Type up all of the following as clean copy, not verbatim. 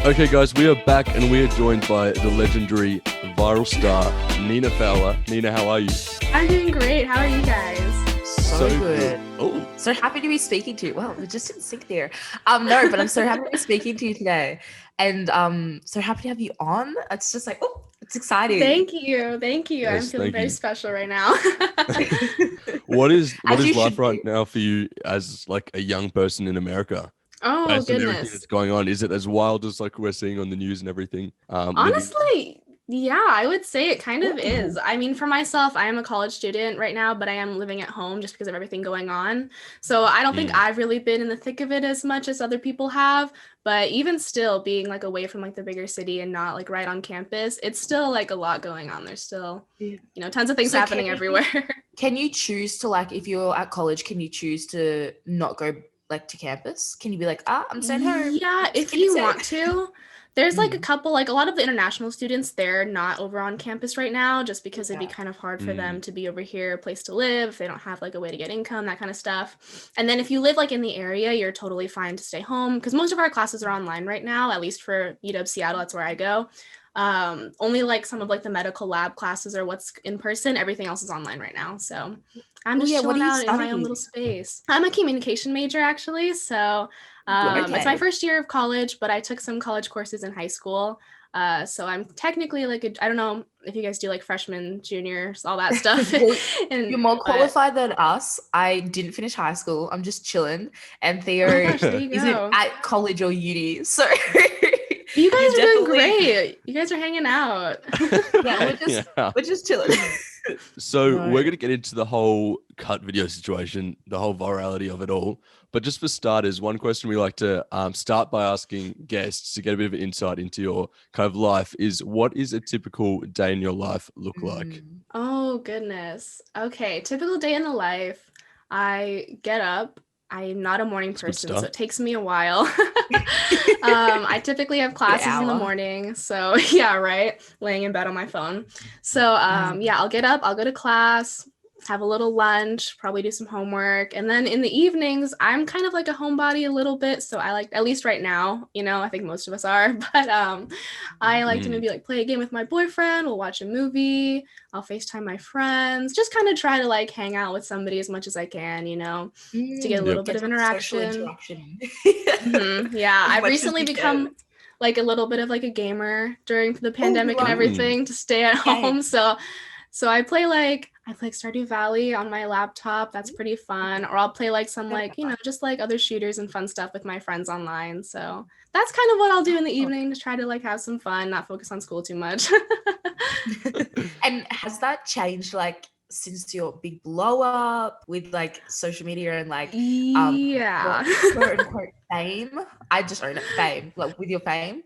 Okay, guys, we are back and we are joined by the legendary viral star, Nina Fowler. Nina, how are you? I'm doing great. How are you guys? So good. Oh, So happy to be speaking to you. Well, we just didn't sync there. No, but I'm so happy to be speaking to you today. And so happy to have you on. It's just like, oh, it's exciting. Thank you. Thank you. Yes, I'm feeling thank very you. special right now. what is As you life should right be. now for you as like a young person in America? Oh, Based on everything goodness. that's going on, is it as wild as like we're seeing on the news and everything? Honestly, yeah, I would say it kind of is. I mean, for myself, I am a college student right now, but I am living at home just because of everything going on. So I don't think I've really been in the thick of it as much as other people have. But even still, being like away from like the bigger city and not like right on campus, it's still like a lot going on. There's still, tons of things So happening everywhere. Can you choose to, like, if you're at college, can you choose to not go like to campus? Can you be like, I'm staying home? Yeah, if Keep it you safe. want to. There's like a couple, like a lot of the international students, they're not over on campus right now just because it'd be kind of hard for them to be over here, a place to live, if they don't have like a way to get income, that kind of stuff. And then if you live like in the area, you're totally fine to stay home because most of our classes are online right now, at least for UW Seattle, that's where I go. Only like some of like the medical lab classes are what's in person. Everything else is online right now. So I'm just chilling out in my own little space. I'm a communication major actually. So it's my first year of college, but I took some college courses in high school. So I'm technically like, I don't know if you guys do like freshman, juniors, all that stuff. You're more qualified than us. I didn't finish high school. I'm just chilling. And Theo isn't at college or uni. So you guys are doing great. You guys are hanging out. We're just chilling. So we're going to get into the whole cut video situation, the whole virality of it all. But just for starters, one question we like to start by asking guests to get a bit of an insight into your kind of life is, what is a typical day in your life look like? Oh, goodness. Okay. Typical day in the life. I get up. I'm not a morning person, so it takes me a while. I typically have classes in the morning. So yeah, right. Laying in bed on my phone. So I'll get up, I'll go to class, have a little lunch, probably do some homework. And then in the evenings, I'm kind of like a homebody a little bit. So I like, at least right now, I think most of us are, but I like to maybe like play a game with my boyfriend. We'll watch a movie. I'll FaceTime my friends, just kind of try to like hang out with somebody as much as I can, to get a little bit of interaction. Yeah, I've recently become like a little bit of like a gamer during the pandemic and everything to stay at home. So I play Stardew Valley on my laptop. That's pretty fun. Or I'll play like some like, just like other shooters and fun stuff with my friends online. So that's kind of what I'll do in the evening to try to like have some fun, not focus on school too much. And has that changed like since your big blow up with like social media and like quote unquote fame? I just own it, fame, like with your fame.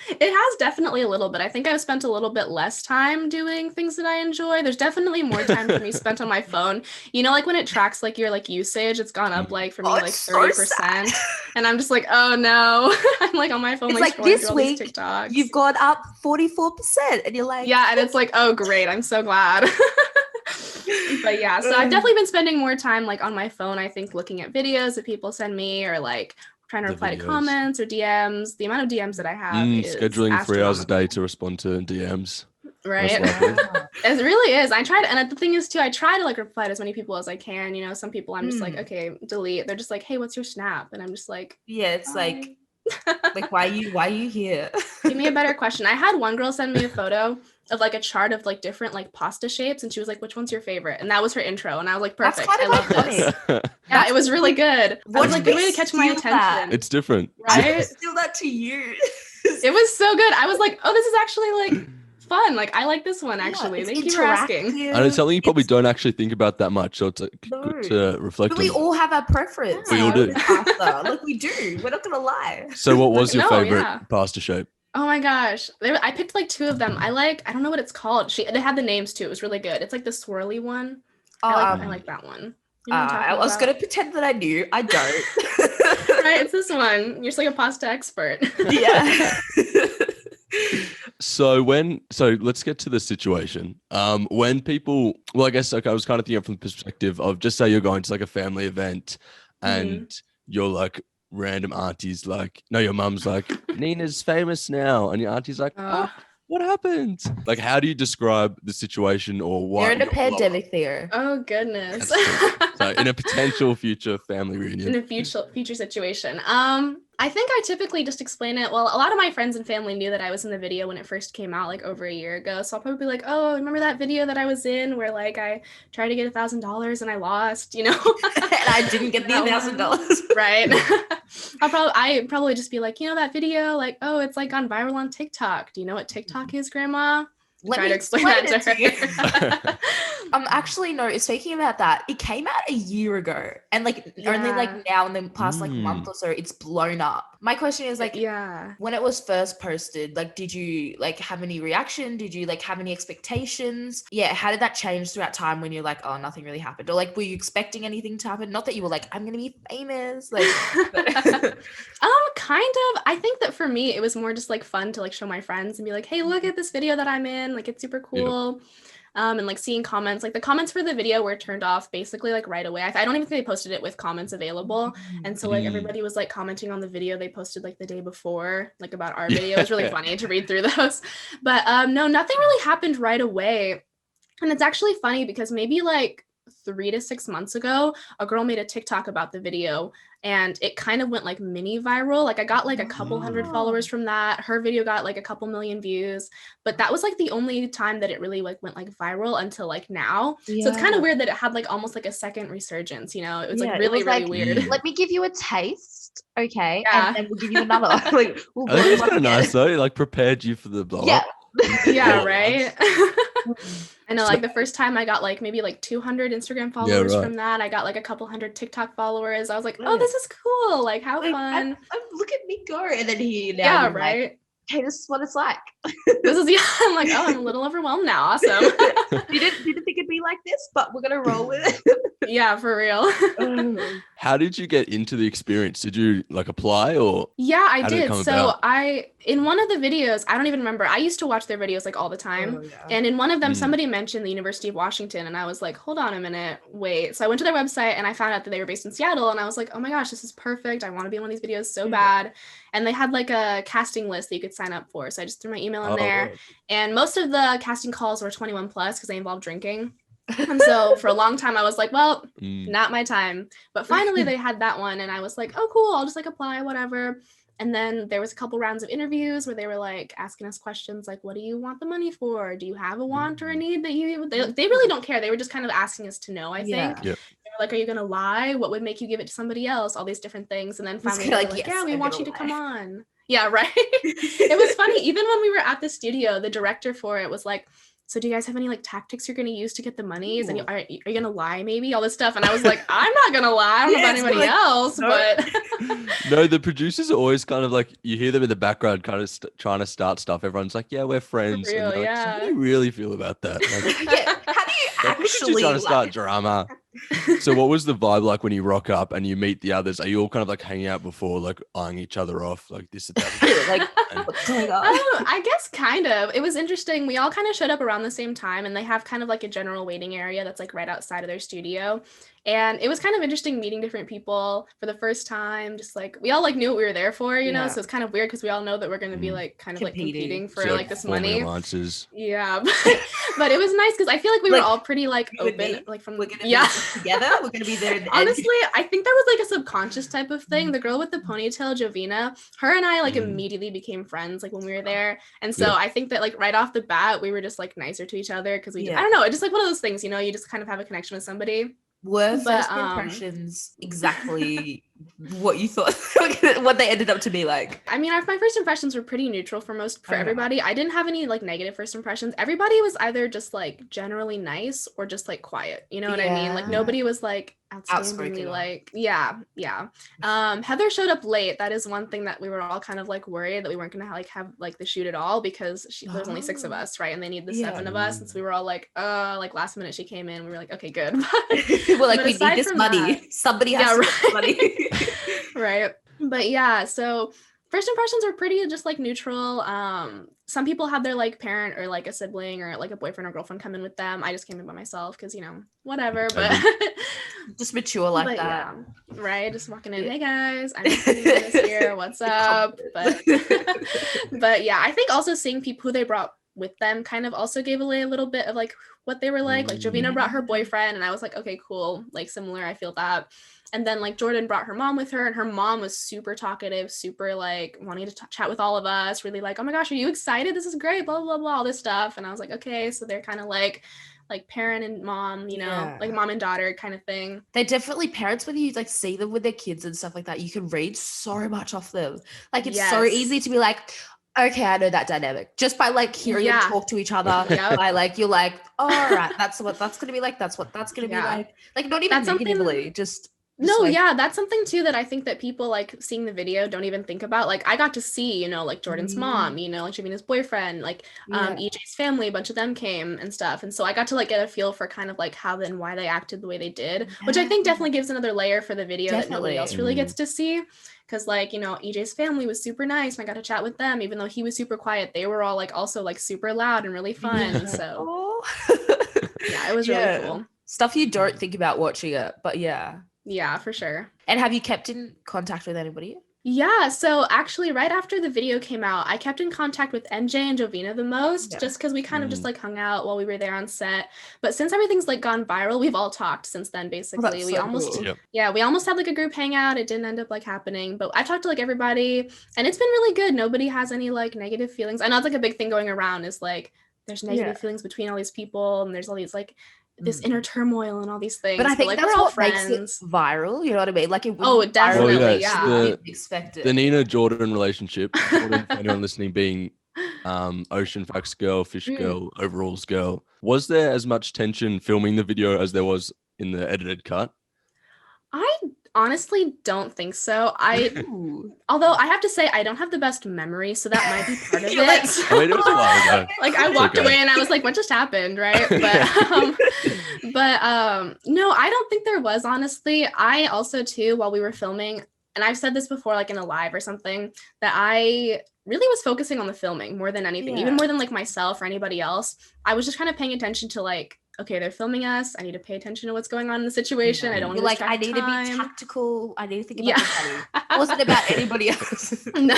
It has definitely a little bit. I think I've spent a little bit less time doing things that I enjoy. There's definitely more time for me spent on my phone. Like when it tracks like your like usage, it's gone up like for me like 30%. And I'm just like, oh no. I'm like on my phone it's like this week TikToks. You've gone up 44% and you're like, yeah, and it's like, oh great, I'm so glad. But yeah, so I've definitely been spending more time like on my phone, I think, looking at videos that people send me or like trying to reply to comments or DMs. The amount of DMs that I have is scheduling 3 hours a day to respond to DMs. Right. It really is. I try to, and the thing is too, I try to like reply to as many people as I can. Some people I'm just like, okay, delete. They're just like, hey, what's your snap? And I'm just like, yeah, it's like why are you here? Give me a better question. I had one girl send me a photo of like a chart of like different like pasta shapes, and she was like, which one's your favorite? And that was her intro, and I was like, perfect, I love this. Yeah, it was really good. It was like good way to catch my attention. It's different, right? Steal that to you. It was so good. I was like, oh, this is actually like fun. Like I like this one actually. Thank you for asking. And it's something you probably don't actually think about that much, so it's like good to reflect on. But we all have our preference. We all do. Like we do. We're not gonna lie. So what was your favorite pasta shape? Oh my gosh. I picked like 2 of them. I don't know what it's called. They had the names too. It was really good. It's like the swirly one. I like that one. I was going to pretend that I knew. I don't. Right, it's this one. You're just like a pasta expert. Yeah. So let's get to the situation. When people, I guess, I was kind of thinking from the perspective of, just say you're going to like a family event and you're like random aunties like, no, your mum's like, Nina's famous now, and your auntie's like, oh, what happened? Like, how do you describe the situation or why? You're in a pandemic there. Oh goodness. So in a potential future family reunion. In a future situation. I think I typically just explain it. Well, a lot of my friends and family knew that I was in the video when it first came out, like over a year ago. So I'll probably be like, oh, remember that video that I was in where like I tried to get $1,000 and I lost, you know? And I didn't get the $1,000. Right. I probably just be like, you know, that video, like, oh, it's like gone viral on TikTok. Do you know what TikTok is, Grandma? Try to explain that to her. Actually, no, speaking about that, it came out a year ago, and like only like now in the past like month or so it's blown up. My question is like, when it was first posted, like did you like have any reaction? Did you like have any expectations? How did that change throughout time when you're like, oh, nothing really happened? Or like were you expecting anything to happen? Not that you were like, I'm gonna be famous, like kind of. I think that for me it was more just like fun to like show my friends and be like, hey, look at this video that I'm in, like it's super cool. And like seeing comments, like the comments for the video were turned off basically like right away. I don't even think they posted it with comments available. And so like everybody was like commenting on the video they posted like the day before, like about our video. It was really funny to read through those. But no, nothing really happened right away. And it's actually funny because maybe like 3 to 6 months ago, a girl made a TikTok about the video and it kind of went like mini viral. Like I got like a couple hundred followers from that. Her video got like a couple million views, but that was like the only time that it really like went like viral until like now. So it's kind of weird that it had like almost like a second resurgence, you know? It was like really, really weird. Let me give you a taste. Okay. And then we'll give you another. Like, I think it's kind of nice though. It like prepared you for the blow up. Yeah, right. I know, like the first time I got like maybe like 200 Instagram followers from that. I got like a couple hundred TikTok followers. I was like, oh, this is cool. Like, how fun. Look at me go. And then now right. Like, hey, this is what it's like. This is I'm like, oh, I'm a little overwhelmed now. Awesome. You didn't think it'd be like this, but we're gonna roll with it. Yeah, for real. How did you get into the experience? Did you like apply or? Yeah, I did. So in one of the videos, I don't even remember. I used to watch their videos like all the time. And in one of them, somebody mentioned the University of Washington. And I was like, hold on a minute, wait. So I went to their website and I found out that they were based in Seattle. And I was like, oh my gosh, this is perfect. I want to be in one of these videos so bad. And they had like a casting list that you could sign up for. So I just threw my email in there. And most of the casting calls were 21 plus because they involved drinking. And so for a long time I was like, well, not my time. But finally they had that one and I was like, oh cool, I'll just like apply, whatever. And then there was a couple rounds of interviews where they were like asking us questions like, what do you want the money for? Do you have a want or a need that they really don't care. They were just kind of asking us to know, I think. They were like, are you gonna lie? What would make you give it to somebody else? All these different things. And then finally they were like, yeah, we want you to come on. Yeah, right. It was funny. Even when we were at the studio, the director for it was like, so do you guys have any like tactics you're going to use to get the monies? And are you going to lie maybe? All this stuff. And I was like, I'm not going to lie. I don't know about anybody else, but. No, the producers are always kind of like, you hear them in the background kind of trying to start stuff. Everyone's like, yeah, we're friends. Real, and like, so how do you really feel about that? Like, how do you actually trying to start drama? So what was the vibe like when you rock up and you meet the others? Are you all kind of like hanging out before, like eyeing each other off, like this and that? Like, what's going on? I guess kind of. It was interesting. We all kind of showed up around the same time, and they have kind of like a general waiting area that's like right outside of their studio. And it was kind of interesting meeting different people for the first time. Just like we all like knew what we were there for, you know. So it's kind of weird because we all know that we're going to be like kind of like competing for like this money. Yeah, but it was nice because I feel like we were all pretty like open, like from we're gonna be together. We're gonna be there. Honestly, I think that was like a subconscious type of thing. The girl with the ponytail, Jovina, her and I like immediately became friends like when we were there, and so I think that like right off the bat we were just like nicer to each other because I don't know, it's just like one of those things, you know, you just kind of have a connection with somebody. Were first impressions exactly what you thought what they ended up to be like? I mean, my first impressions were pretty neutral for everybody. I didn't have any like negative first impressions. Everybody was either just like generally nice or just like quiet, you know what I mean? Like nobody was like outstandingly like Heather showed up late. That is one thing that we were all kind of like worried that we weren't gonna like have like the shoot at all because there's only 6 of us, right? And they need the 7 of us, and so we were all like last minute she came in, we were like, okay, good. We're like, we need this money. Somebody has to get money. Right. But yeah, so First impressions are pretty just like neutral. Some people have their like parent or like a sibling or like a boyfriend or girlfriend come in with them. I just came in by myself because, you know, whatever. But just mature like that. Yeah, right. Just walking in, hey guys, I'm this here. What's up? But but yeah, I think also seeing people who they brought with them kind of also gave away a little bit of like what they were like. Like Jovina brought her boyfriend, and I was like, okay, cool. Like similar, I feel that. And then like Jordyn brought her mom with her, and her mom was super talkative, super like wanting to chat with all of us, really like, oh my gosh, are you excited? This is great, blah, blah, blah, all this stuff. And I was like, okay, so they're kind of like parent and mom, you know, like mom and daughter kind of thing. They're definitely parents, whether you like see them with their kids and stuff like that, you can read so much off them. Like it's so easy to be like, okay, I know that dynamic just by like hearing them talk to each other. By like, you're like, oh, all right, that's what that's gonna be like. That's what that's gonna be like. Like not even negatively, just no, like, that's something too that I think that people like seeing the video don't even think about. Like I got to see, you know, like Jordyn's mom, you know, like Jovina's boyfriend, like EJ's family, a bunch of them came and stuff. And so I got to like get a feel for kind of like how and why they acted the way they did, which I think definitely gives another layer for the video that nobody else really gets to see. Because like, you know, EJ's family was super nice and I got to chat with them, even though he was super quiet. They were all like also like super loud and really fun. So yeah, it was really cool. Stuff you don't think about watching it, but yeah, for sure. And have you kept in contact with anybody? Yeah, so actually right after the video came out, I kept in contact with MJ and Jovina the most, just because we kind of just like hung out while we were there on set. But since everything's like gone viral, we've all talked since then, basically. We almost had like a group hangout. It didn't end up like happening, but I talked to like everybody and it's been really good. Nobody has any like negative feelings. I know it's like a big thing going around is like there's negative feelings between all these people and there's all these like this inner turmoil and all these things. But I think like, that's what makes it viral. You know what I mean? Like it. Definitely. The Nina Jordyn relationship. Jordyn, for anyone listening, being Ocean Facts girl, fish girl, overalls girl. Was there as much tension filming the video as there was in the edited cut? I honestly don't think so. Although I have to say I don't have the best memory, so that might be part of it. I mean, it was a while ago. Like I walked away and I was like, what just happened, right? But no, I don't think there was, honestly. I also too, while we were filming, and I've said this before, like in a live or something, that I really was focusing on the filming more than anything, even more than like myself or anybody else. I was just kind of paying attention to like, okay, they're filming us. I need to pay attention to what's going on in the situation. I don't want to like, I need to be tactical. I need to think about it wasn't about anybody else. No.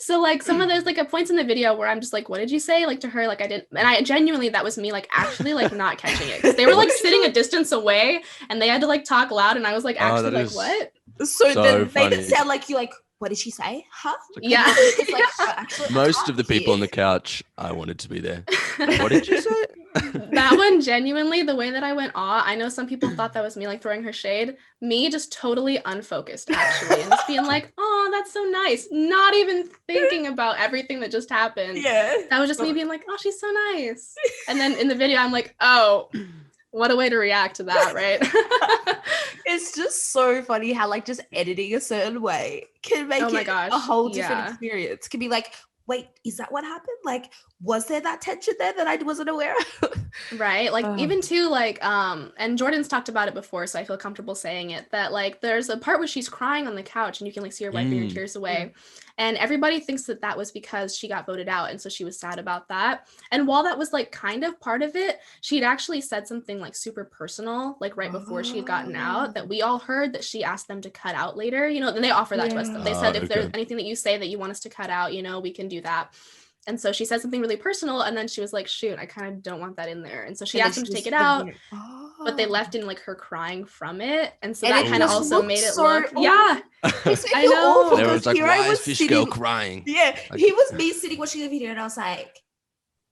So like some of those like points in the video where I'm just like, what did you say? Like to her, like I didn't, and I genuinely, that was me like actually like not catching it. Because they were like sitting a distance away and they had to like talk loud and I was like actually like, what? So then they didn't sound like you like, what did she say? Huh? Yeah. It's like, actually, most of the people on the couch, I wanted to be there. What did you say? That one, genuinely, the way that I went, I know some people thought that was me like throwing her shade. Me just totally unfocused, actually, and just being like, oh, that's so nice. Not even thinking about everything that just happened. Yeah. That was just me being like, oh, she's so nice. And then in the video, I'm like, oh, what a way to react to that, right? It's just so funny how like just editing a certain way can make a whole different experience. Can be like, wait, is that what happened? Like, was there that tension there that I wasn't aware of? Right. Like even too, like, and Jordyn's talked about it before, so I feel comfortable saying it, that like there's a part where she's crying on the couch and you can like see her wiping her tears away. And everybody thinks that that was because she got voted out. And so she was sad about that. And while that was like kind of part of it, she'd actually said something like super personal, like right before she had gotten out, that we all heard that she asked them to cut out later, you know, and they offer that to us. They said, if there's anything that you say that you want us to cut out, you know, we can do that. And so she said something really personal, and then she was like, shoot, I kind of don't want that in there. And so she asked them to take it out, but they left in like her crying from it. And so that kind of also made it look, I know. There was like, why is Fish Girl crying? Yeah, he was me sitting watching the video, and I was like,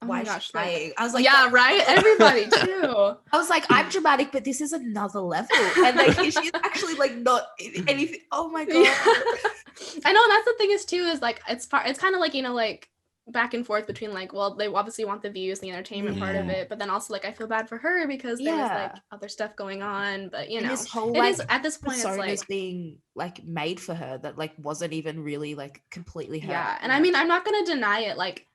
why is she crying? I was like, yeah, right? Everybody too. I was like, I'm dramatic, but this is another level. And like, she's actually like not anything. Oh my God. I know, that's the thing is too, is like, it's kind of like, you know, like, back and forth between like, well, they obviously want the views, the entertainment part of it, but then also like I feel bad for her because there's like other stuff going on, but you know, this whole like at this point it's like being like made for her that like wasn't even really like completely her. Yeah, and I mean, I'm not gonna deny it, like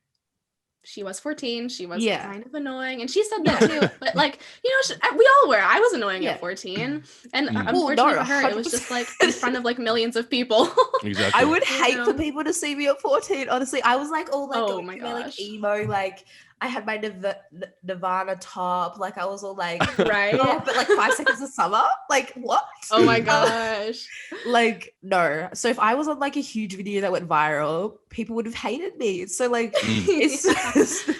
she was 14. She was kind of annoying. And she said that too. But like, you know, we all were. I was annoying at 14. And unfortunately for her, 100%. It was just like in front of like millions of people. Exactly. I would hate for people to see me at 14. Honestly, I was like all like, oh my gosh, like emo, like I had my Nirvana top, like I was all like, right, but like 5 seconds of summer, like what? Oh my gosh, like no. So if I was on like a huge video that went viral, people would have hated me. So like it's just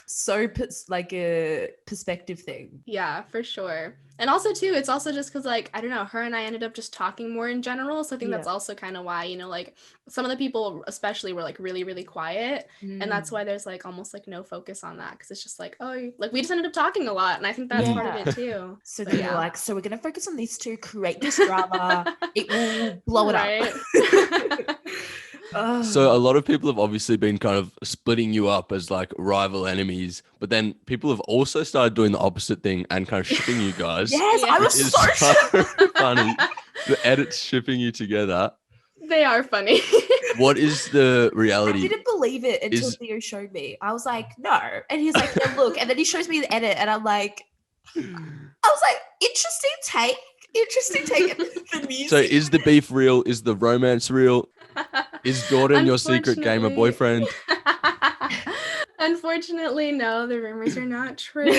so like a perspective thing. Yeah, for sure. And also too, it's also just because like, I don't know, her and I ended up just talking more in general. So I think that's also kind of why, you know, like some of the people especially were like really, really quiet. And that's why there's like almost like no focus on that. Cause it's just like, oh, like we just ended up talking a lot. And I think that's part of it too. So they were like, so we're going to focus on these two, create this drama. It will blow it up. So a lot of people have obviously been kind of splitting you up as like rival enemies, but then people have also started doing the opposite thing and kind of shipping you guys. Yes, I was so funny. The edits shipping you together. They are funny. What is the reality? I didn't believe it until Theo showed me. I was like, no. And he's like, yeah, look. And then he shows me the edit and I'm like, interesting take. The music. So is the beef real? Is the romance real? Is Jordyn your secret gamer boyfriend? Unfortunately, no, the rumors are not true.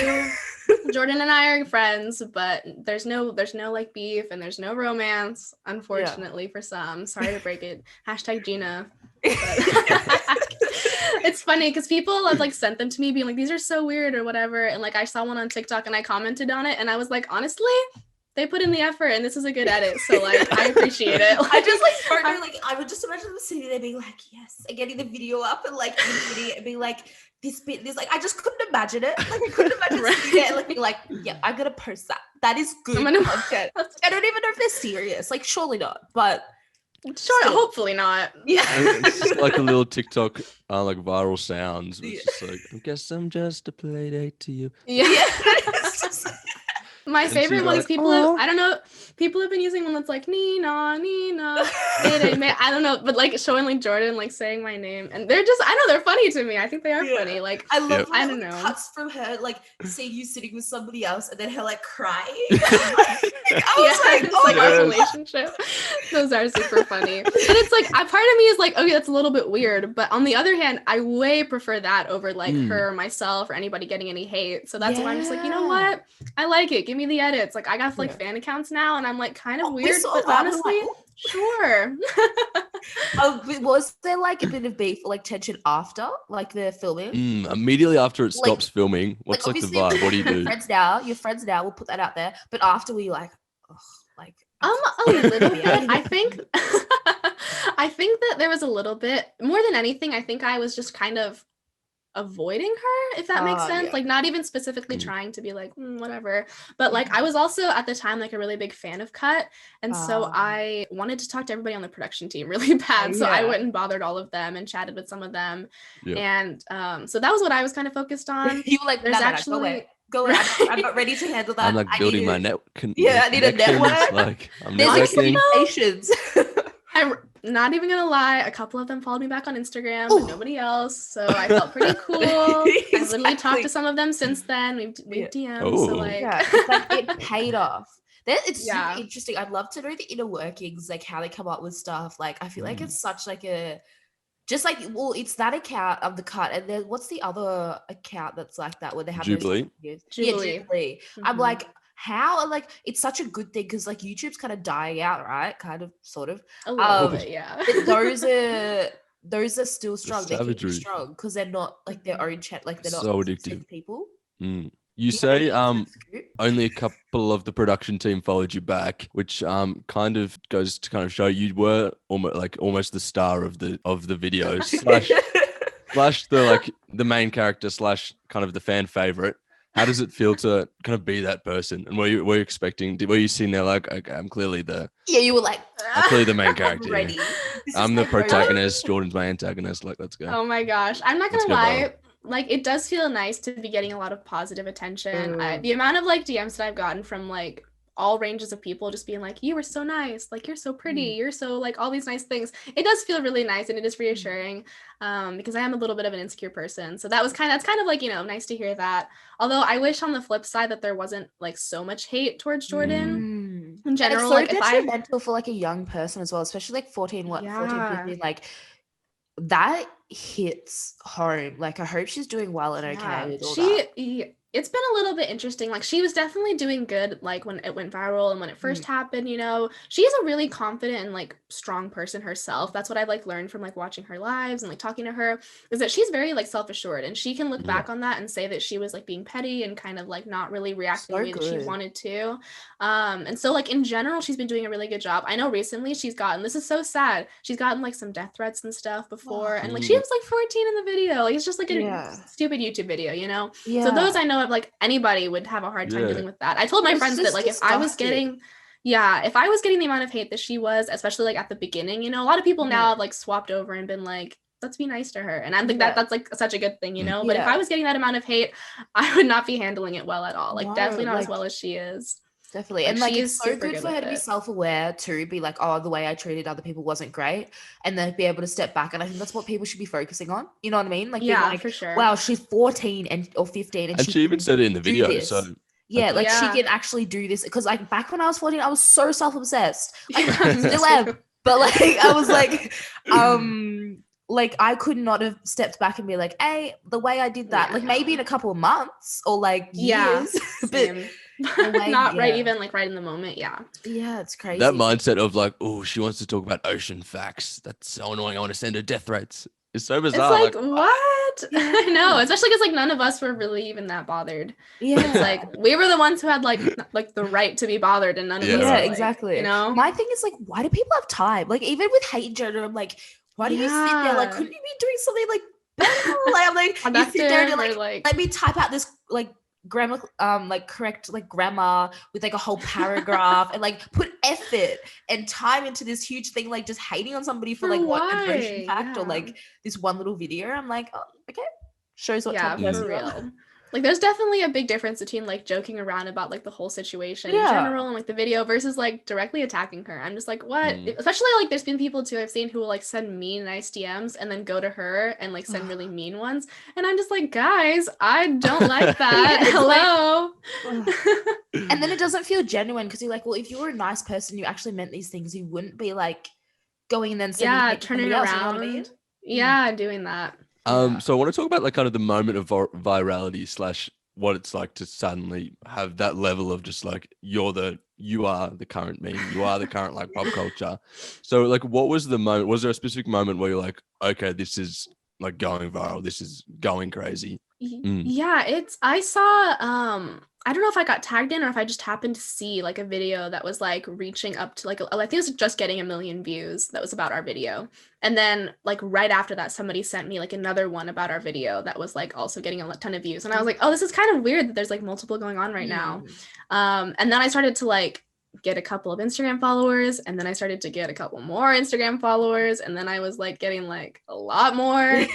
Jordyn and I are friends, but there's no like beef and there's no romance, unfortunately for some. Sorry to break it. # Gina. It's funny because people have like sent them to me being like, these are so weird or whatever. And like I saw one on TikTok and I commented on it and I was like, honestly, they put in the effort and this is a good edit. So like I appreciate it. Like, I just like partner, like I would just imagine them sitting there being like, yes, and getting the video up and like editing it and being like, this like I just couldn't imagine it. Like I couldn't imagine sitting there and like being like, yeah, I'm gonna post that. That is good content. I don't even know if they're serious. Like surely not, but sure, hopefully not. Yeah. It's just like a little TikTok like viral sounds. It's just like, I guess I'm just a play date to you. Yeah. My favorite one is people have been using one that's like Nina, I don't know, but like showing like Jordyn like saying my name and they're just, I know they're funny to me. I think they are funny. Like I love I don't know. Cuts from her like seeing you sitting with somebody else and then her like crying. I was like, oh like our relationship. Those are super funny. And it's like a part of me is like, okay, that's a little bit weird. But on the other hand, I way prefer that over like her or myself or anybody getting any hate. So that's why I'm just like, you know what? I like it. Give me the edits. Like I got like fan accounts now and I'm like kind of weird, but honestly, sure. Was there like a bit of beef or like tension after like the filming? Immediately after it stops filming, what's like the vibe? What do you do? Your friends now, we'll put that out there. But after we like, like a little bit. I think that there was a little bit more than anything. I think I was just kind of avoiding her, if that makes sense. Like not even specifically trying to be like whatever, but like I was also at the time like a really big fan of Cut, and so I wanted to talk to everybody on the production team really bad. So I went and bothered all of them and chatted with some of them, and so that was what I was kind of focused on. You were like, there's actually go away. I'm not ready to handle that. I'm like building my network. I need a network. Like I'm there's networking. Expectations. I'm not even gonna lie, a couple of them followed me back on Instagram, but nobody else. So I felt pretty cool. Exactly. I've literally talked to some of them since then. We've DM'd. So like, it's like it paid off. It's super interesting. I'd love to know the inner workings, like how they come up with stuff. Like I feel like it's such like a just like it's that account of the Cut, and then what's the other account that's like that where they have Jubilee. Jubilee. I'm like, how like it's such a good thing because like YouTube's kind of dying out, right? Kind of, sort of. A little bit, yeah. Those are still strong. They keep strong because they're not like their own chat. Like they're not so addictive people. You say only a couple of the production team followed you back, which kind of goes to kind of show you were almost the star of the videos slash the main character / kind of the fan favorite. How does it feel to kind of be that person? And were you expecting? Were you sitting there like, okay, I'm clearly you were like, I'm clearly the main character. Ready. I'm the protagonist. Jordyn's my antagonist. Like, let's go. Oh my gosh, I'm not gonna lie. Like, it does feel nice to be getting a lot of positive attention. The amount of like DMs that I've gotten from like all ranges of people just being like, you were so nice, like you're so pretty, you're so like all these nice things. It does feel really nice, and it is reassuring, because I am a little bit of an insecure person. So that's kind of like, nice to hear that. Although I wish on the flip side that there wasn't like so much hate towards Jordyn in general. And it's so detrimental for like a young person as well, especially like 14, 15, like that hits home. Like I hope she's doing well and okay with all that. It's been a little bit interesting. Like she was definitely doing good, like when it went viral and when it first happened, she's a really confident and like strong person herself. That's what I've like learned from like watching her lives and like talking to her, is that she's very like self-assured, and she can look back on that and say that she was like being petty and kind of like not really reacting the way that she wanted to. And so like in general, she's been doing a really good job. I know recently this is so sad, she's gotten like some death threats and stuff before, and like she was like 14 in the video. Like it's just like a stupid YouTube video, So those I know of, like anybody would have a hard time dealing with that. I told my friends that like if I was getting the amount of hate that she was, especially like at the beginning, a lot of people now have like swapped over and been like, let's be nice to her. And I think that's like such a good thing, But if I was getting that amount of hate, I would not be handling it well at all. Like definitely not as well as she is. Definitely. And like it's so good for her to be self-aware, to be like, oh, the way I treated other people wasn't great, and then be able to step back. And I think that's what people should be focusing on. You know what I mean? Like, being like, for sure. Wow, she's 14 or 15 and she even said it in the video. So she can actually do this. Because like back when I was 14, I was so self-obsessed. Like I still am. But like I was like I could not have stepped back and be like, hey, the way I did that, like maybe in a couple of months or like years. But not right even like right in the moment. It's crazy. That mindset of like, oh, she wants to talk about ocean facts, that's so annoying, I want to send her death rates. It's so bizarre. It's like what? I know, especially because like none of us were really even that bothered. It's like we were the ones who had like the right to be bothered, and none of us were, like, exactly. My thing is like, why do people have time? Like even with hate in general, I'm like, why do you sit there? Like, couldn't you be doing something like better? Like I'm like, you sit there and like let me type out this like grammar correct like grammar with like a whole paragraph and like put effort and time into this huge thing, like just hating on somebody for like what an ocean fact or like this one little video. I'm like, oh, okay, shows what type of person you are. Like there's definitely a big difference between like joking around about like the whole situation in general and like the video versus like directly attacking her. I'm just like, what? Especially like there's been people too I've seen who will like send me nice DMs and then go to her and like send really mean ones. And I'm just like, guys, I don't like that. Hello. And then it doesn't feel genuine because you're like, well, if you were a nice person, you actually meant these things, you wouldn't be like going and then sending turning around. You know what I mean? Doing that. So I want to talk about like kind of the moment of virality / what it's like to suddenly have that level of just like you are the current meme, you are the current like pop culture. So like, what was the moment? Was there a specific moment where you're like, okay, this is like going viral, this is going crazy? I saw I don't know if I got tagged in or if I just happened to see like a video that was like reaching up to like I think it was just getting 1 million views that was about our video. And then like right after that, somebody sent me like another one about our video that was like also getting a ton of views. And I was like, oh, this is kind of weird that there's like multiple going on right now. And then I started to like get a couple of Instagram followers, and then I started to get a couple more Instagram followers, and then I was like getting like a lot more.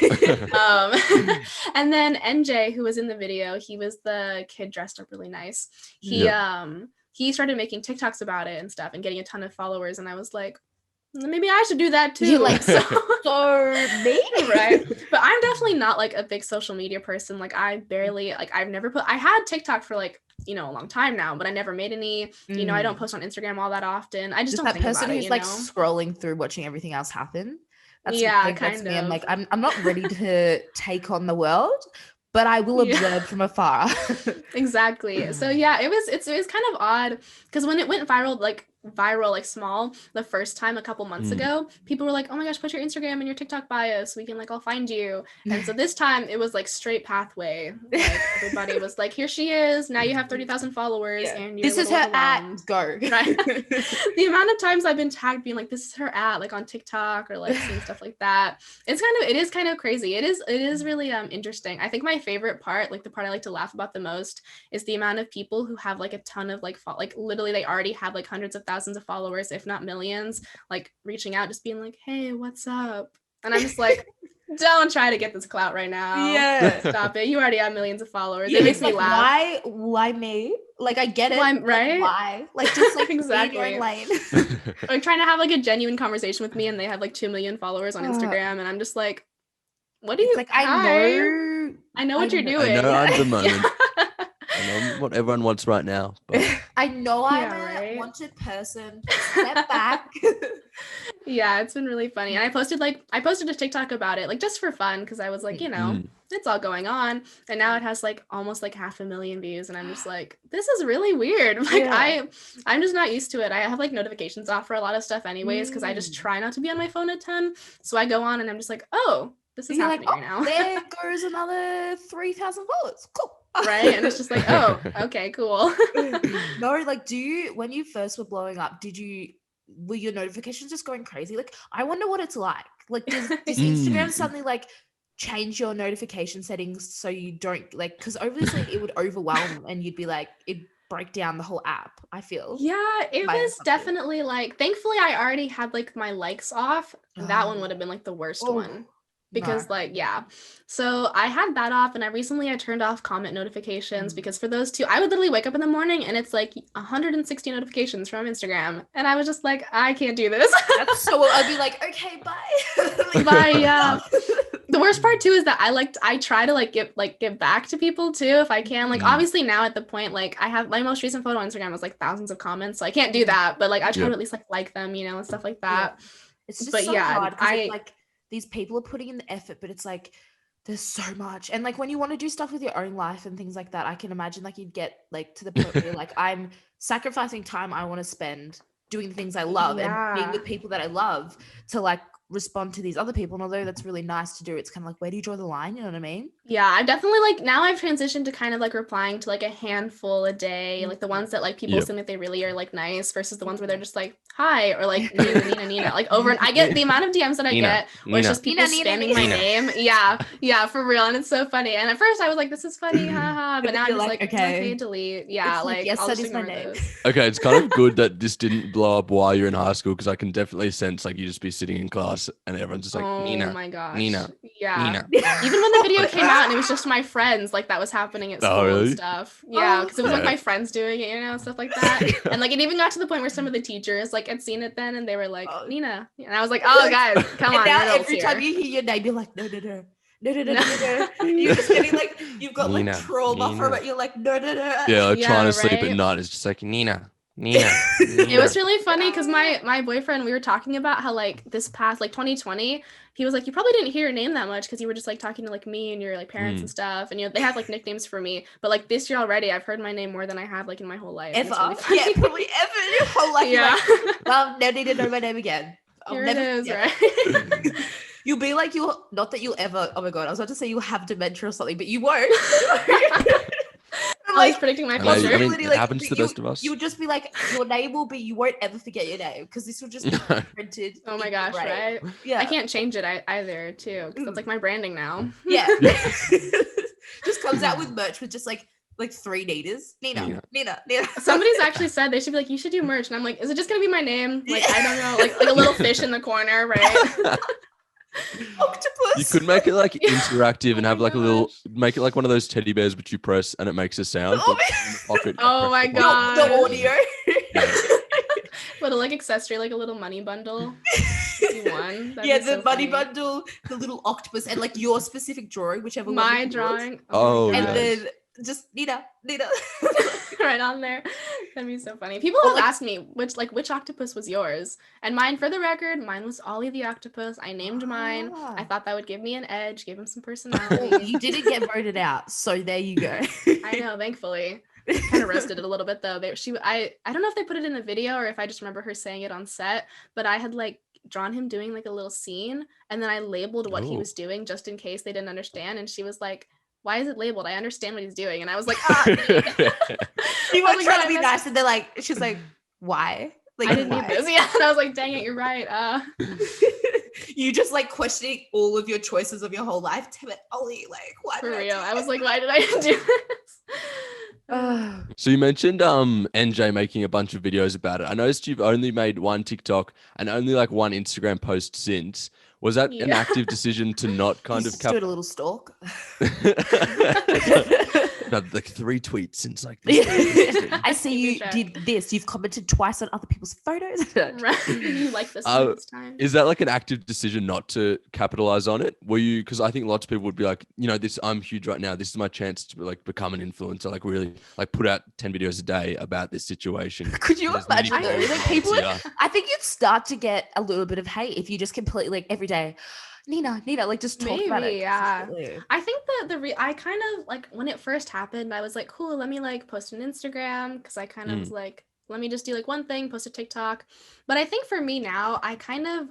And then NJ, who was in the video, he was the kid dressed up really nice. He started making TikToks about it and stuff and getting a ton of followers, and I was like, maybe I should do that too. You're like, so me, right? But I'm definitely not like a big social media person. Like I barely like I had TikTok for like a long time now, but I never made any. I don't post on Instagram all that often. I just don't think person about who's it, like scrolling through watching everything else happen. That's kind me. of. I'm like, I'm not ready to take on the world, but I will observe from afar. Exactly. So it was kind of odd because when it went viral like small the first time a couple months ago, people were like, oh my gosh, put your Instagram and your TikTok bio so we can like all find you. And so this time it was like straight pathway. Like everybody was like, here she is, now you have 30,000 followers and this is her at go. Right. The amount of times I've been tagged being like, this is her at like on TikTok or like seeing stuff like that. It is kind of crazy. It is really interesting. I think my favorite part, like the part I like to laugh about the most, is the amount of people who have like a ton of like literally they already have like hundreds of thousands of followers, if not millions, like reaching out, just being like, hey, what's up? And I'm just like, don't try to get this clout right now. Yeah. Stop it. You already have millions of followers. Yeah, it makes me like, laugh. Why me? Like, I get it. Right? Why? Like, just like exactly. in your own lane. Like trying to have like a genuine conversation with me and they have like 2 million followers on Instagram and I'm just like, what do you like? I know what you're doing. I know I'm the moment. I know what everyone wants right now. But... I know I'm a wanted person. Step back. Yeah, it's been really funny. And I posted a TikTok about it, like just for fun, because I was like, you know, it's all going on. And now it has like almost like 500,000 views. And I'm just like, this is really weird. Like I'm just not used to it. I have like notifications off for a lot of stuff anyways, because I just try not to be on my phone a ton. So I go on and I'm just like, oh, this is happening right now. There goes another 3,000 followers. Cool. Right. And it's just like, oh, okay, cool. No, like, when you first were blowing up, were your notifications just going crazy? Like, I wonder what it's like. Like, does Instagram suddenly like change your notification settings so you don't like, because obviously it would overwhelm and you'd be like, it'd break down the whole app, I feel. Yeah, it was definitely like, thankfully I already had like my likes off. That one would have been like the worst one. Because so I had that off and I turned off comment notifications because for those two, I would literally wake up in the morning and it's like 160 notifications from Instagram. And I was just like, I can't do this. That's so, I'd be like, okay, bye. Bye, yeah. The worst part too is that I try to give back to people too if I can. Like obviously now at the point, like I have my most recent photo on Instagram was like thousands of comments. So I can't do that. But like I try to at least like them, you know, and stuff like that. It's just hard because like these people are putting in the effort, but it's like there's so much. And like when you want to do stuff with your own life and things like that, I can imagine like you'd get like to the point where you're like, I'm sacrificing time I want to spend doing the things I love and being with people that I love to like respond to these other people. And although that's really nice to do, it's kind of like, where do you draw the line? You know what I mean? Yeah, I've definitely like now I've transitioned to kind of like replying to like a handful a day, like the ones that like people think that they really are like nice versus the ones where they're just like hi or like Nina like over and I get the amount of DMs that I get where it's just people spamming my name. Yeah, for real. And it's so funny. And at first I was like, this is funny, haha. But now I'm just like, okay, delete. Yeah, like yes, I'll that just is my ignore name. those. Okay, it's kind of good that this didn't blow up while you're in high school because I can definitely sense like you just be sitting in class and everyone's just like Nina. Oh my gosh. Nina. Yeah. Nina. Even when the video came out and it was just my friends, like that was happening at school and stuff. Yeah, because it was like my friends doing it, you know, stuff like that. And like it even got to the point where some of the teachers like had seen it then and they were like, Nina. And I was like, oh guys, come on. Now every time you hear your name, you're like, no. You're just getting like you've got Nina, like trauma from it. You're like, no. Yeah, like trying to sleep at night is just like Nina. It was really funny because my boyfriend, we were talking about how like this past like 2020 he was like, you probably didn't hear your name that much because you were just like talking to like me and your like parents and stuff, and you know they have like nicknames for me, but like this year already I've heard my name more than I have like in my whole life ever. Really probably ever in your whole life. Yeah, like, well, no need to know my name again. Here it is, right? You'll be like, not that you'll ever, oh my god, I was about to say you'll have dementia or something, but you won't. I was predicting my future. I mean, it happens to the best of us. You would just be like, your name will be, you won't ever forget your name because this will just be printed. Oh my gosh, right? Yeah. I can't change it either too because that's like my branding now. Yeah. Just comes out with merch with just like 3 Ninas. Nina. Somebody's actually said they should be like, you should do merch. And I'm like, is it just going to be my name? Like, I don't know, like a little fish in the corner, right? Octopus. You could make it like interactive and have like a little, make it like one of those teddy bears which you press and it makes a sound. Oh my god. The audio. Little like accessory, like a little money bundle. Yeah, the money bundle, the little octopus, and like your specific drawing, whichever my one. Drawing. Oh, and then just Nina. Right on there. That'd be so funny. People have asked me which octopus was yours, and mine, for the record, mine was Ollie the octopus. I named mine. I thought that would give me an edge, give him some personality. You didn't get voted out, so there you go. I know, thankfully. Kind of roasted it a little bit though. I don't know if they put it in the video or if I just remember her saying it on set, but I had like drawn him doing like a little scene and then I labeled what he was doing just in case they didn't understand, and she was like, why is it labeled? I understand what he's doing. And I was like, you want to try to be nice, and they're like, she's like, why? Like, I didn't need this. Yeah. And I was like, dang it, you're right. You just like questioning all of your choices of your whole life. Damn it, Ollie, like, why? For real. I was like, why did I do this? So you mentioned NJ making a bunch of videos about it. I noticed you've only made one TikTok and only like one Instagram post since. Was that an active decision to not kind of doing a little stalk? Like 3 tweets since like I see you did this. You've commented twice on other people's photos. Right. You like this one this time. Is that like an active decision not to capitalize on it? Were you, because I think lots of people would be like, you know, this, I'm huge right now. This is my chance to like become an influencer, like really like put out 10 videos a day about this situation. Could you imagine though? Like people I think you'd start to get a little bit of hate if you just completely like every day, Nina, like just talk about it. Yeah. I think that I kind of like when it first happened, I was like, cool, let me like post an Instagram because I kind of was like, let me just do like one thing, post a TikTok. But I think for me now, I kind of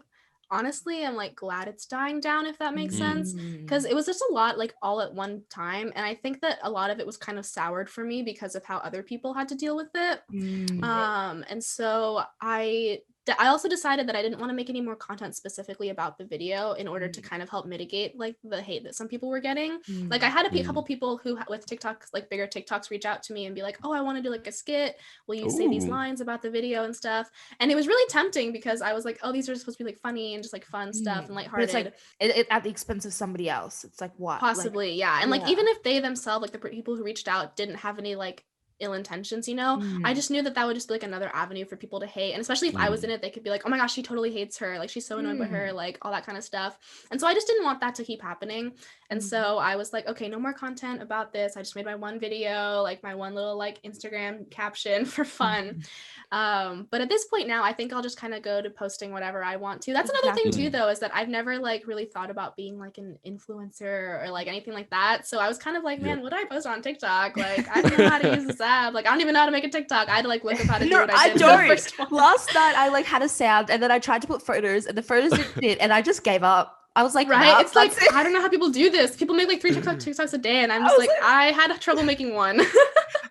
honestly am like glad it's dying down, if that makes sense, because it was just a lot like all at one time, and I think that a lot of it was kind of soured for me because of how other people had to deal with it. And so I also decided that I didn't want to make any more content specifically about the video in order to kind of help mitigate like the hate that some people were getting. Like I had a couple people who with TikToks, like bigger TikToks, reach out to me and be like, oh, I want to do like a skit. Will you say these lines about the video and stuff? And it was really tempting because I was like, oh, these are supposed to be like funny and just like fun stuff and lighthearted. But it's like at the expense of somebody else. It's like what? Possibly, like, yeah. And like even if they themselves, like the people who reached out, didn't have any like ill intentions, you know, I just knew that would just be like another avenue for people to hate, and especially if I was in it, they could be like, oh my gosh, she totally hates her, like she's so annoyed by her, like all that kind of stuff. And so I just didn't want that to keep happening, and so I was like, okay, no more content about this. I just made my one video, like my one little like Instagram caption for fun. But at this point now, I think I'll just kind of go to posting whatever I want to. That's another thing too, though, is that I've never like really thought about being like an influencer or like anything like that. So I was kind of like, man, what do I post on TikTok? Like I don't know how to use this app. Like I don't even know how to make a TikTok. I had to like look up how to do it. I don't. Last night I like had a sound and then I tried to put photos and the photos didn't fit and I just gave up. I was like, right? It's like, I don't know how people do this. People make like 3 TikToks a day and I'm just like, I had trouble making one.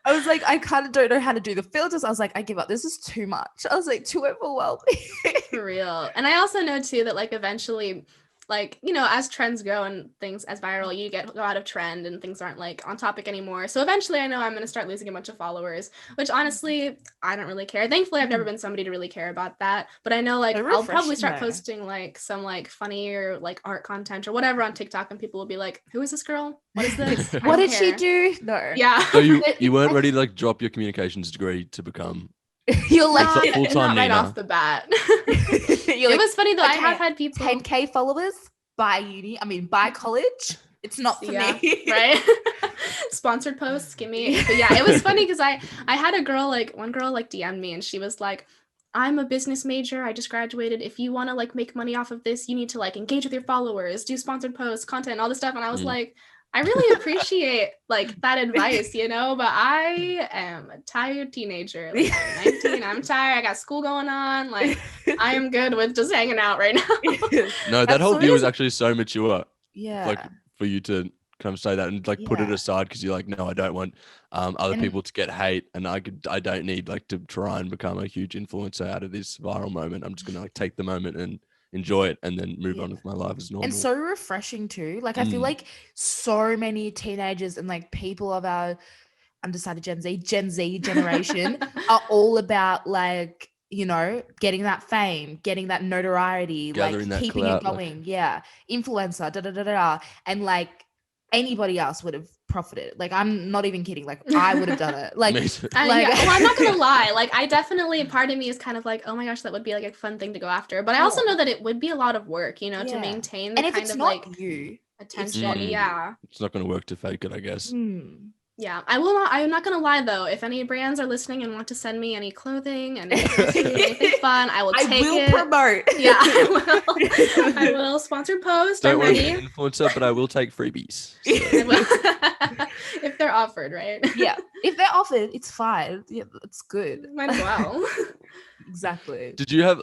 I was like, I kind of don't know how to do the filters. I was like, I give up. This is too much. I was like, too overwhelming. For real. And I also know too that like eventually, like, you know, as trends go and things as viral, you go out of trend and things aren't like on topic anymore. So eventually I know I'm going to start losing a bunch of followers, which honestly, I don't really care. Thankfully, I've never been somebody to really care about that. But I know like I'll probably start posting like some like funny or like art content or whatever on TikTok and people will be like, who is this girl? What is this? What did she do? No. Yeah. So you weren't ready to like drop your communications degree to become you're like full-time right Nina. Off the bat. It was funny though. I have had people 10K followers by college. It's not for me, right? Sponsored posts, give me. But yeah, it was funny because I had one girl DM'd me and she was like, I'm a business major. I just graduated. If you want to like make money off of this, you need to like engage with your followers, do sponsored posts, content, all this stuff. And I was like, I really appreciate like that advice, you know, but I am a tired teenager. Like, I'm 19, I'm tired. I got school going on. Like I am good with just hanging out right now. No, that whole view is actually so mature. Yeah. Like for you to kind of say that and like put it aside because you're like, no, I don't want other people to get hate, and I don't need like to try and become a huge influencer out of this viral moment. I'm just gonna like take the moment and enjoy it and then move on with my life as normal. And so refreshing too. Like I feel like so many teenagers and like people of our Undecided Gen Z generation are all about like, you know, getting that fame, getting that notoriety, gathering like keeping clout, it going. Like... influencer, and like anybody else would have profited. Like I'm not even kidding. Like I would have done it. Like, well, I'm not gonna lie. Like I definitely, part of me is kind of like, oh my gosh, that would be like a fun thing to go after. But I also know that it would be a lot of work, you know, to maintain the kind of like attention. It's not gonna work to fake it, I guess. Yeah, I'm not gonna lie though. If any brands are listening and want to send me any clothing and anything fun, I will take it. I will promote. Yeah, I will sponsor post. Don't want to be an influencer, but I will take freebies. So. If they're offered, right? Yeah, if they're offered, it's fine. Yeah, it's good. Might as well. Exactly. Did you have,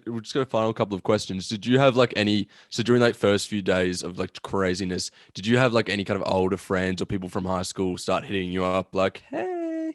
we're just going to final couple of questions. Did you have like any, so during like first few days of like craziness, did you have like any kind of older friends or people from high school start hitting you up like, hey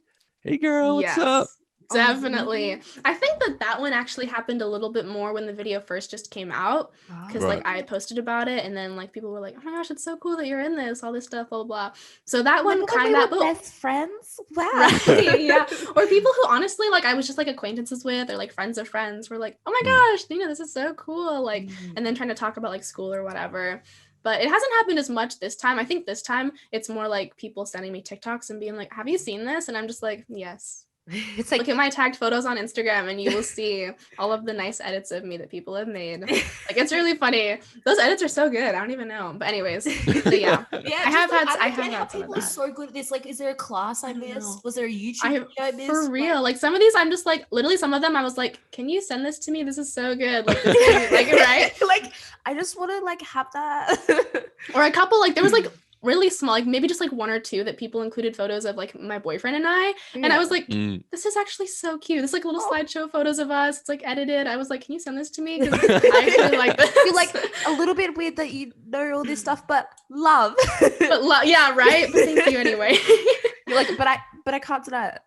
girl, what's up? Definitely. I think that one actually happened a little bit more when the video first just came out, because like I had posted about it, and then like people were like, oh my gosh, it's so cool that you're in this, all this stuff, blah blah blah. So that one kind of best friends. Wow. Right, yeah. Or people who honestly like I was just like acquaintances with, or like friends of friends were like, oh my gosh, Nina, this is so cool, like, and then trying to talk about like school or whatever. But it hasn't happened as much this time. I think this time it's more like people sending me TikToks and being like, have you seen this? And I'm just like, yes. It's like, look at my tagged photos on Instagram and you will see all of the nice edits of me that people have made. Like, it's really funny. Those edits are so good. I don't even know. But anyways, so yeah. I have had some people are so good at this. Like, is there a class I missed? Was there a YouTube video I missed? For real. Like, some of these I'm just like, literally some of them I was like, can you send this to me? This is so good. Like, this is, like, right? Like, I just want to like have that. Or a couple, like there was like really small, like maybe just like one or two that people included photos of like my boyfriend and I, and I was like, this is actually so cute. This like little slideshow photos of us. It's like edited. I was like, can you send this to me? Because I actually like this. You're like a little bit weird that you know all this stuff, but love. Yeah, right. But thank you anyway. You're like, but I can't deny it.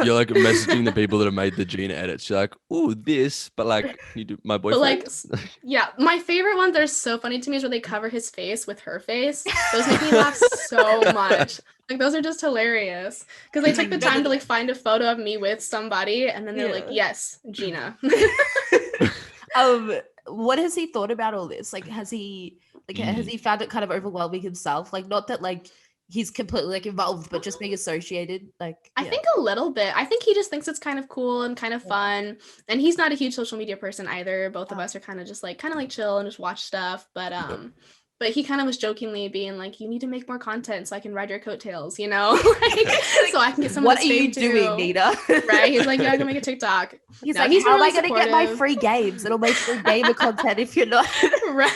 You're like messaging the people that have made the Gina edits. You're like, oh, this, but like, you do my boyfriend. But like, yeah, my favorite ones that are so funny to me is where they cover his face with her face. Those make me laugh so much. Like, those are just hilarious because they took the time to like find a photo of me with somebody, and then they're like, yes, Gina. What has he thought about all this? Like, has he found it kind of overwhelming himself? Like, not that like he's completely like involved, but just being associated. Like, I think a little bit. I think he just thinks it's kind of cool and kind of fun. And he's not a huge social media person either. Both of us are kind of like chill and just watch stuff. But he kind of was jokingly being like, you need to make more content so I can ride your coattails, you know? Like, so I can get some of this fame too. What are you doing, Nina? Right? He's like, yeah, I'm gonna make a TikTok. He's like, how am I going to get my free games? It'll make free gamer content if you're not. Right.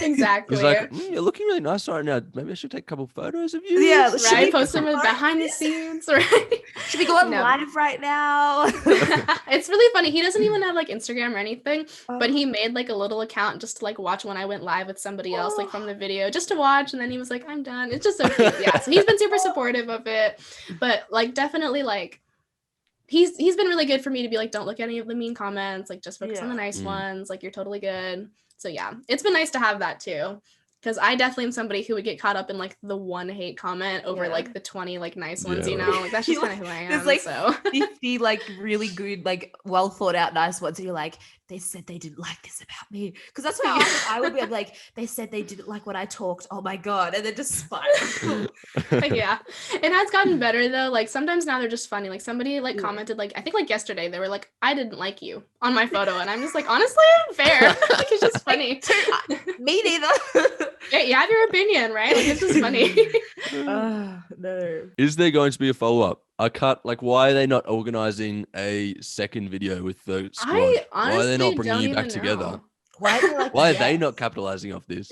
Exactly. He's like, you're looking really nice right now. Maybe I should take a couple photos of you. Yeah, right. Post some behind the scenes. Right. Should we go on live right now? It's really funny. He doesn't even have like Instagram or anything, but he made like a little account just to like watch when I went live with somebody else, like from the video, just to watch. And then he was like, I'm done. It's just so cute. Yeah. So he's been super supportive of it, but like definitely like he's been really good for me to be like, don't look at any of the mean comments, like just focus on the nice ones. Like, you're totally good. So yeah, it's been nice to have that too. Because I definitely am somebody who would get caught up in like the one hate comment over like the 20 like nice ones, you know? Like, that's just kind of who I am. There's like so 50 like really good, like well thought out nice ones. And you're like, they said they didn't like this about me. Because that's how I would be like, they said they didn't like when I talked. Oh my God. And then just spiral. Yeah. It has gotten better though. Like sometimes now they're just funny. Like somebody like commented, like, I think like yesterday, they were like, I didn't like you on my photo. And I'm just like, honestly, fair. Like, it's just funny. Me neither. Yeah, you have your opinion, right? Like, it's just funny. No. Is there going to be a follow-up? A cut? Like, why are they not organizing a second video with the squad? Why are they not bringing you back together? Why are they not capitalizing off this?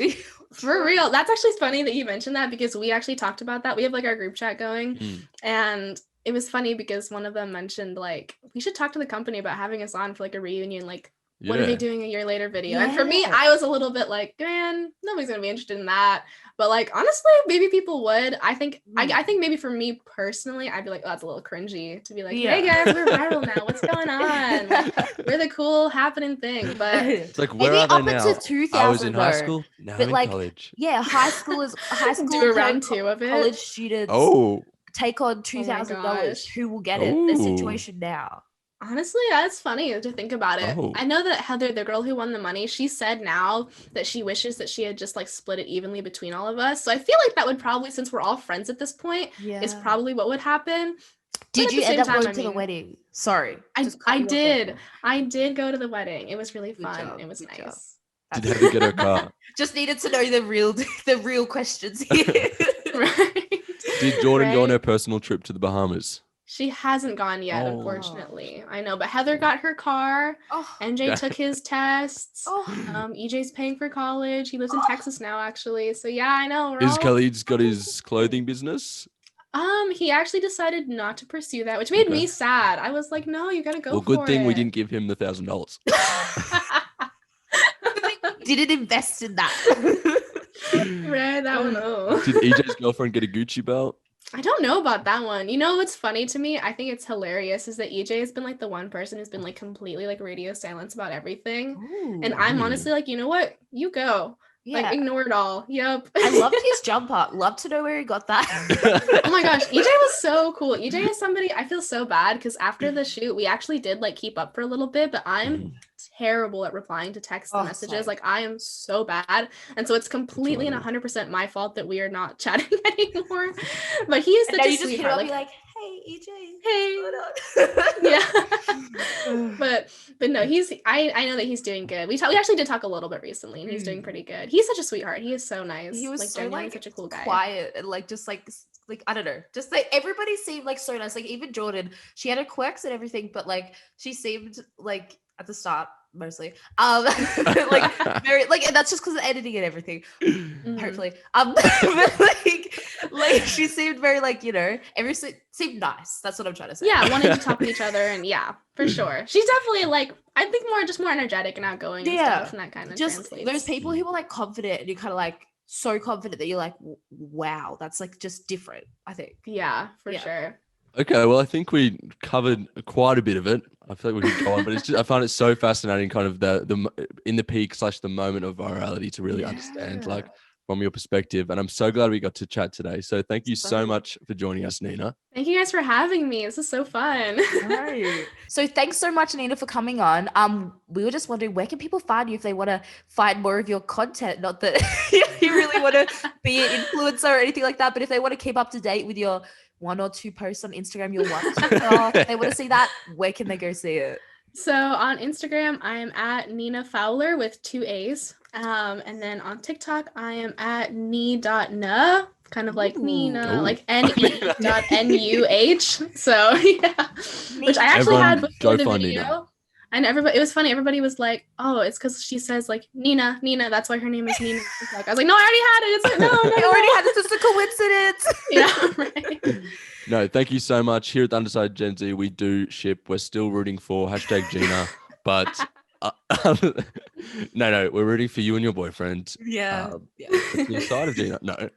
For real. That's actually funny that you mentioned that, because we actually talked about that. We have like our group chat going, and it was funny because one of them mentioned like, we should talk to the company about having us on for like a reunion, like, what are they doing a year later video? And for me, I was a little bit like, man, nobody's gonna be interested in that. But like, honestly, maybe people would. I think I think maybe for me personally, I'd be like, oh, that's a little cringy to be like, hey guys, we're viral now. What's going on? Like, we're the cool happening thing. But it's like, where are they now? 2000, I was in high school, now I'm in like, college. Yeah, high school do a round two of it. College students take on $2,000. Who will get it? The situation now. Honestly, that's funny to think about it. I know that Heather, the girl who won the money, she said now that she wishes that she had just like split it evenly between all of us. So I feel like that would probably, since we're all friends at this point, is probably what would happen. Did you end up going to the wedding? Sorry. I did. I did go to the wedding. It was really fun. It was nice. Did Heather get her car? Just needed to know the real questions here. Right. Did Jordyn go on her personal trip to the Bahamas? She hasn't gone yet, unfortunately. I know, but Heather got her car. MJ took his tests. EJ's paying for college. He lives in Texas now, actually. So yeah, I know. Is Khalid's got his clothing business? He actually decided not to pursue that, which made me sad. I was like, no, you gotta go for it. Well, good thing we didn't give him the $1,000. Didn't invest in that. Right, that one. Did EJ's girlfriend get a Gucci belt? I don't know about that one. You know what's funny to me? I think it's hilarious is that EJ has been like the one person who's been like completely like radio silence about everything. Ooh. And I'm honestly like, you know what? You go. Yeah. Like ignore it all. Yep. I loved his jumper. Love to know where he got that. Oh my gosh, EJ was so cool. EJ is somebody I feel so bad because after the shoot, we actually did like keep up for a little bit, but I'm terrible at replying to text messages. Like I am so bad. And so it's completely and 100% my fault that we are not chatting anymore. But he is such a sweetheart. Like, hey EJ, hey. Yeah. but no, I know that he's doing good. We actually did talk a little bit recently and he's doing pretty good. He's such a sweetheart. He is so nice. He was like so genuinely such a cool guy. Quiet and like just like I don't know, just like everybody seemed like so nice. Like even Jordyn, she had her quirks and everything, but like she seemed like at the start mostly like very like, and that's just because of editing and everything hopefully but like she seemed very like, you know, everything seemed nice. That's what I'm trying to say. Yeah, wanted to talk to each other and yeah, for sure. She's definitely like, I think more energetic and outgoing and stuff, and that kind of just translates. Those people who were like confident and you're kind of like so confident that you're like, wow, that's like just different, I think. Yeah, for sure. Okay, well, I think we covered quite a bit of it. I feel like we could go on, but it's just, I find it so fascinating, kind of the in the peak / the moment of virality to really understand, like from your perspective. And I'm so glad we got to chat today. So thank you so much for joining us, Nina. Thank you guys for having me. This is so fun. Right. So thanks so much, Nina, for coming on. We were just wondering, where can people find you if they want to find more of your content? Not that you really want to be an influencer or anything like that, but if they want to keep up to date with your 1 or 2 posts on Instagram you'll want to, if they want to see that, where can they go see it? So on Instagram, I am at Nina Fowler with 2 A's. And then on TikTok, I am at ni.nuh, kind of like Nina, like ne.nuh. So yeah, which I actually had before the video. Nina. And everybody, it was funny. Everybody was like, "Oh, it's because she says like Nina. That's why her name is Nina." Like, I was like, "No, I already had it." It's like, no, I already had it. It's just a coincidence. Yeah, right. No, thank you so much. Here at the Undecided Gen Z, we do ship. We're still rooting for #Gina, but no, we're rooting for you and your boyfriend. Yeah. The side of Gina. No.